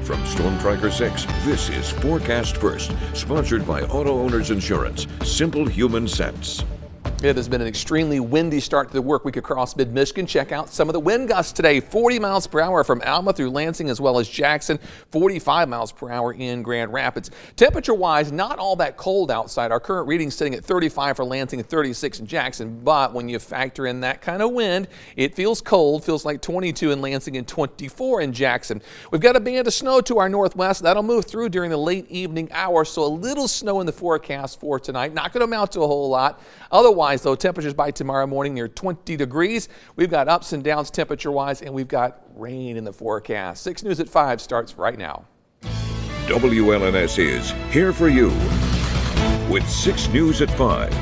From Storm Tracker 6, this is Forecast First, sponsored by Auto Owners Insurance. Simple human sense. It has been an extremely windy start to the work week across mid-Michigan. Check out some of the wind gusts today. 40 miles per hour from Alma through Lansing as well as Jackson. 45 miles per hour in Grand Rapids. Temperature-wise, not all that cold outside. Our current reading sitting at 35 for Lansing and 36 in Jackson. But when you factor in that kind of wind, it feels cold. Feels like 22 in Lansing and 24 in Jackson. We've got a band of snow to our northwest. That'll move through during the late evening hours. So a little snow in the forecast for tonight. Not going to amount to a whole lot. Otherwise, though, temperatures by tomorrow morning near 20 degrees. We've got ups and downs temperature-wise, and we've got rain in the forecast. 6 News at 5 starts right now. WLNS is here for you with 6 News at 5.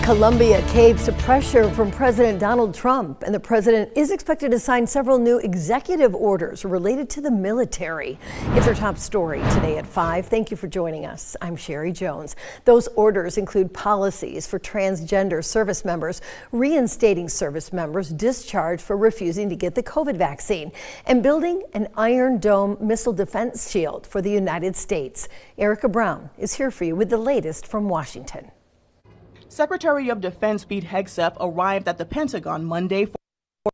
Colombia caves to pressure from President Donald Trump, and the president is expected to sign several new executive orders related to the military. It's our top story today at 5. Thank you for joining us. I'm Sherry Jones. Those orders include policies for transgender service members, reinstating service members discharged for refusing to get the COVID vaccine, and building an Iron Dome missile defense shield for the United States. Erica Brown is here for you with the latest from Washington. Secretary of Defense Pete Hegseth arrived at the Pentagon Monday for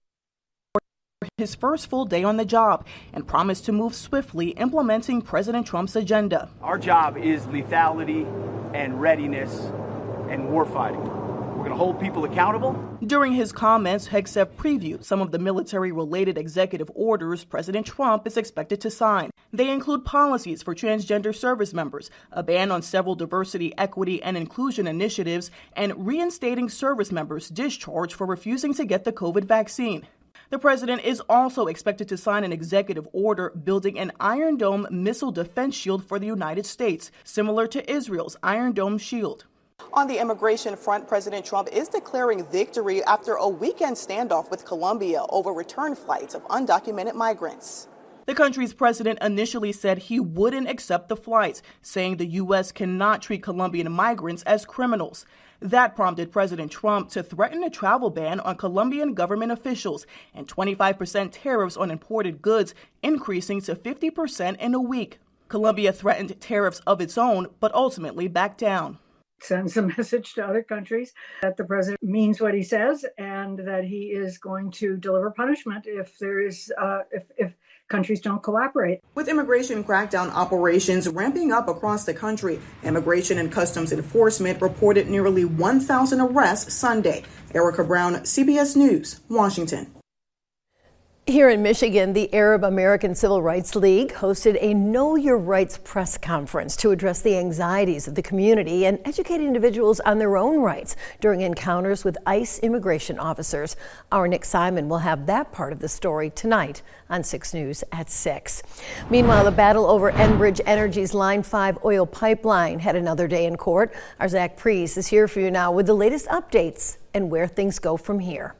his first full day on the job and promised to move swiftly implementing President Trump's agenda. Our job is lethality and readiness and warfighting. We're going to hold people accountable. During his comments, Hegseth previewed some of the military-related executive orders President Trump is expected to sign. They include policies for transgender service members, a ban on several diversity, equity, and inclusion initiatives, and reinstating service members discharged for refusing to get the COVID vaccine. The president is also expected to sign an executive order building an Iron Dome missile defense shield for the United States, similar to Israel's Iron Dome shield. On the immigration front, President Trump is declaring victory after a weekend standoff with Colombia over return flights of undocumented migrants. The country's president initially said he wouldn't accept the flights, saying the U.S. cannot treat Colombian migrants as criminals. That prompted President Trump to threaten a travel ban on Colombian government officials and 25% tariffs on imported goods, increasing to 50% in a week. Colombia threatened tariffs of its own, but ultimately backed down. Sends a message to other countries that the president means what he says and that he is going to deliver punishment if countries don't cooperate. With immigration crackdown operations ramping up across the country, Immigration and Customs Enforcement reported nearly 1,000 arrests Sunday. Erica Brown, CBS News, Washington. Here in Michigan, the Arab American Civil Rights League hosted a Know Your Rights press conference to address the anxieties of the community and educate individuals on their own rights during encounters with ICE immigration officers. Our Nick Simon will have that part of the story tonight on 6 News at 6. Meanwhile, the battle over Enbridge Energy's Line 5 oil pipeline had another day in court. Our Zach Priest is here for you now with the latest updates and where things go from here.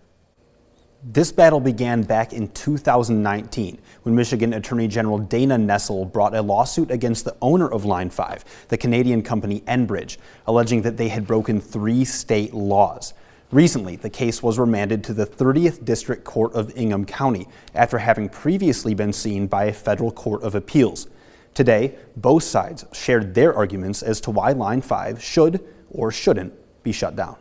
This battle began back in 2019 when Michigan Attorney General Dana Nessel brought a lawsuit against the owner of Line 5, the Canadian company Enbridge, alleging that they had broken 3 state laws. Recently, the case was remanded to the 30th District Court of Ingham County after having previously been seen by a federal court of appeals. Today, both sides shared their arguments as to why Line 5 should or shouldn't be shut down.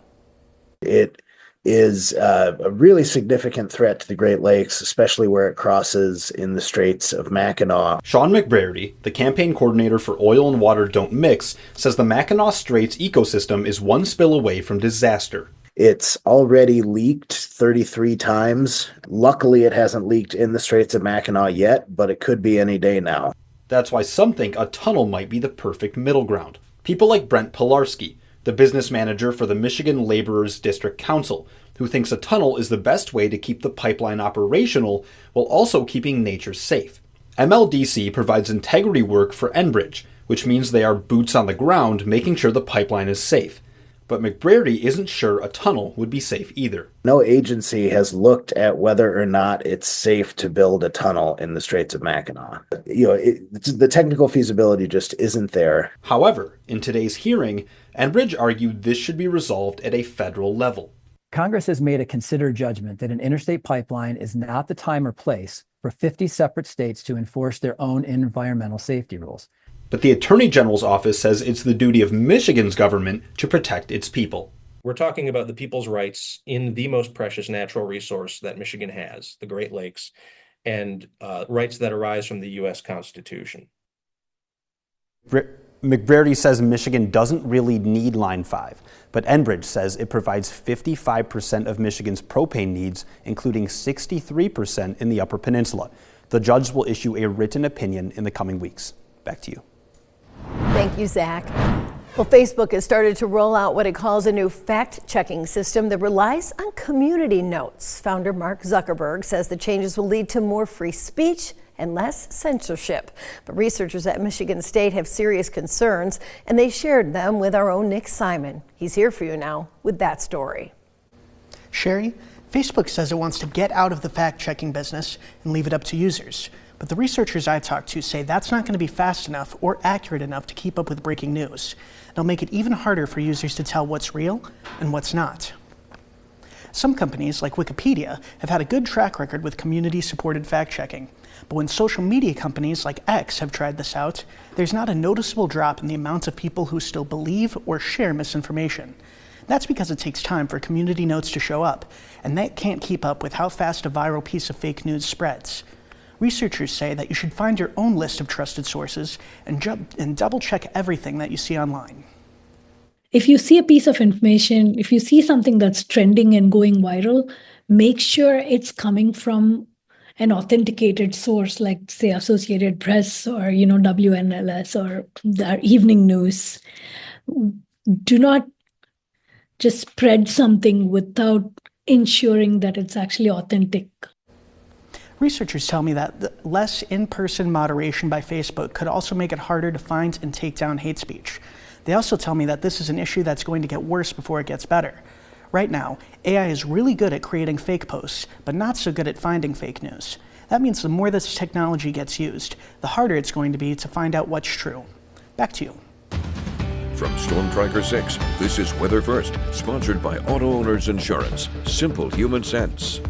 It is a really significant threat to the Great Lakes, especially where it crosses in the Straits of Mackinac. Sean McBrady, the campaign coordinator for Oil and Water Don't Mix, says the Mackinac Straits ecosystem is one spill away from disaster. It's already leaked 33 times. Luckily, it hasn't leaked in the Straits of Mackinac yet, but it could be any day now. That's why some think a tunnel might be the perfect middle ground. People like Brent Pilarski, the business manager for the Michigan Laborers District Council, who thinks a tunnel is the best way to keep the pipeline operational while also keeping nature safe. MLDC provides integrity work for Enbridge, which means they are boots on the ground making sure the pipeline is safe. But McBrady isn't sure a tunnel would be safe either. No agency has looked at whether or not it's safe to build a tunnel in the Straits of Mackinac. The technical feasibility just isn't there. However, in today's hearing, Enbridge argued this should be resolved at a federal level. Congress has made a considered judgment that an interstate pipeline is not the time or place for 50 separate states to enforce their own environmental safety rules. But the Attorney General's office says it's the duty of Michigan's government to protect its people. We're talking about the people's rights in the most precious natural resource that Michigan has, the Great Lakes, and rights that arise from the U.S. Constitution. McBrady says Michigan doesn't really need Line 5, but Enbridge says it provides 55% of Michigan's propane needs, including 63% in the Upper Peninsula. The judge will issue a written opinion in the coming weeks. Back to you. Thank you, Zach. Well, Facebook has started to roll out what it calls a new fact-checking system that relies on community notes. Founder Mark Zuckerberg says the changes will lead to more free speech and less censorship. But researchers at Michigan State have serious concerns, and they shared them with our own Nick Simon. He's here for you now with that story. Sherry, Facebook says it wants to get out of the fact-checking business and leave it up to users. But the researchers I talked to say that's not going to be fast enough or accurate enough to keep up with breaking news. It'll make it even harder for users to tell what's real and what's not. Some companies, like Wikipedia, have had a good track record with community-supported fact-checking. But when social media companies like X have tried this out, there's not a noticeable drop in the amount of people who still believe or share misinformation. That's because it takes time for community notes to show up, and that can't keep up with how fast a viral piece of fake news spreads. Researchers say that you should find your own list of trusted sources and double-check everything that you see online. If you see a piece of information, if you see something that's trending and going viral, make sure it's coming from an authenticated source like, say, Associated Press or, WNLS or the Evening News. Do not just spread something without ensuring that it's actually authentic. Researchers tell me that the less in-person moderation by Facebook could also make it harder to find and take down hate speech. They also tell me that this is an issue that's going to get worse before it gets better. Right now, AI is really good at creating fake posts, but not so good at finding fake news. That means the more this technology gets used, the harder it's going to be to find out what's true. Back to you. From Storm Tracker 6, this is Weather First, sponsored by Auto Owners Insurance. Simple human sense.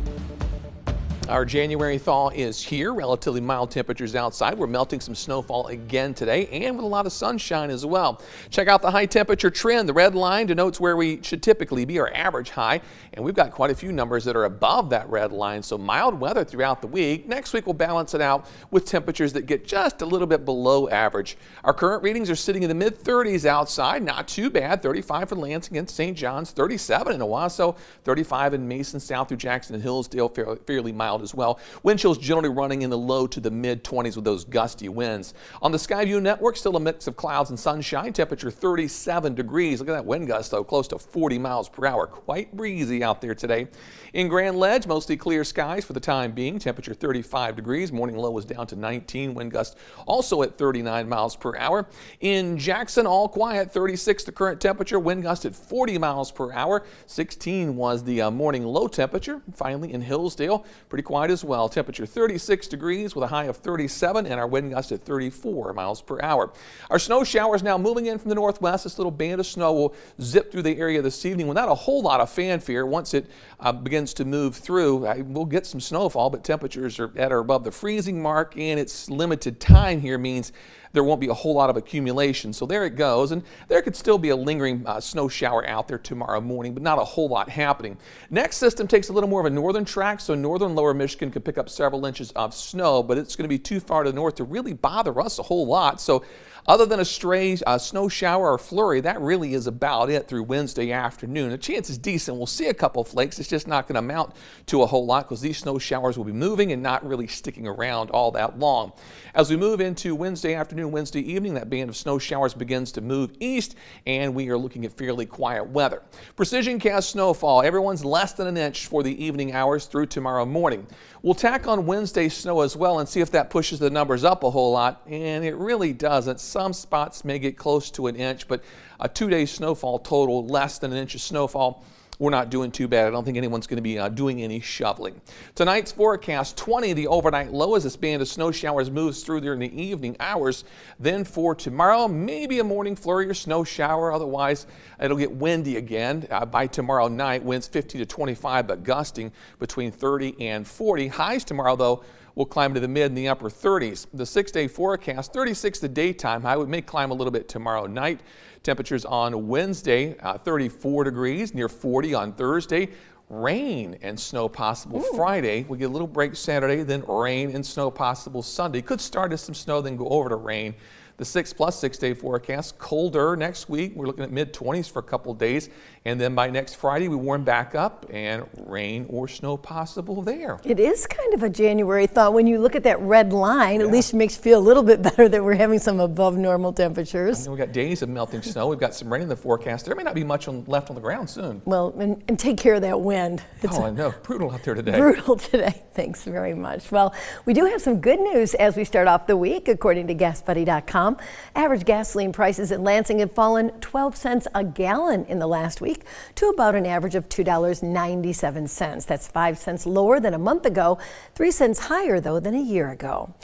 Our January thaw is here. Relatively mild temperatures outside. We're melting some snowfall again today and with a lot of sunshine as well. Check out the high temperature trend. The red line denotes where we should typically be, our average high. And we've got quite a few numbers that are above that red line. So mild weather throughout the week. Next week we'll balance it out with temperatures that get just a little bit below average. Our current readings are sitting in the mid-30s outside. Not too bad. 35 for Lansing and St. John's. 37 in Owasso. 35 in Mason, South through Jackson and Hillsdale. Fairly mild as well. Wind chills generally running in the low to the mid-20s with those gusty winds. On the Skyview network, still a mix of clouds and sunshine. Temperature 37 degrees. Look at that wind gust, though, close to 40 miles per hour. Quite breezy out there today. In Grand Ledge, mostly clear skies for the time being. Temperature 35 degrees. Morning low was down to 19. Wind gust also at 39 miles per hour. In Jackson, all quiet. 36 the current temperature. Wind gust at 40 miles per hour. 16 was the morning low temperature. Finally, in Hillsdale, pretty quiet as well. Temperature 36 degrees with a high of 37 and our wind gust at 34 miles per hour. Our snow showers now moving in from the northwest. This little band of snow will zip through the area this evening without a whole lot of fanfare. Once it begins to move through, we'll get some snowfall, but temperatures are at or above the freezing mark, and its limited time here means there won't be a whole lot of accumulation. So there it goes, and there could still be a lingering snow shower out there tomorrow morning, but not a whole lot happening. Next system takes a little more of a northern track, so northern lower Michigan could pick up several inches of snow, but it's going to be too far to the north to really bother us a whole lot. So other than a stray snow shower or flurry, that really is about it through Wednesday afternoon. The chance is decent. We'll see a couple flakes. It's just not going to amount to a whole lot because these snow showers will be moving and not really sticking around all that long. As we move into Wednesday afternoon, Wednesday evening, that band of snow showers begins to move east, and we are looking at fairly quiet weather. Precision cast snowfall. Everyone's less than an inch for the evening hours through tomorrow morning. We'll tack on Wednesday snow as well and see if that pushes the numbers up a whole lot, and it really doesn't. Some spots may get close to an inch, but a 2-day snowfall total less than an inch of snowfall we're not doing too bad. I don't think anyone's going to be doing any shoveling. Tonight's forecast, 20 the overnight low as this band of snow showers moves through there in the evening hours. Then for tomorrow, maybe a morning flurry or snow shower. Otherwise, it'll get windy again. By tomorrow night, winds 50 to 25, but gusting between 30 and 40. Highs tomorrow, though, will climb to the mid and the upper 30s. The 6-day forecast, 36 the daytime high. We may climb a little bit tomorrow night. Temperatures on Wednesday, 34 degrees, near 40 on Thursday. Rain and snow possible Friday. We get a little break Saturday, then rain and snow possible Sunday. Could start as some snow, then go over to rain. The 6+ 6-day forecast, colder next week. We're looking at mid-20s for a couple days. And then by next Friday, we warm back up and rain or snow possible there. It is kind of a January thought. When you look at that red line, at least it makes you feel a little bit better that we're having some above normal temperatures. We've got days of melting snow. We've got some rain in the forecast. There may not be much left on the ground soon. Well, and take care of that wind. It's I know. Brutal out there today. Brutal today. Thanks very much. Well, we do have some good news as we start off the week, according to GasBuddy.com. Average gasoline prices in Lansing have fallen 12 cents a gallon in the last week to about an average of $2.97. That's 5 cents lower than a month ago, 3 cents higher, though, than a year ago.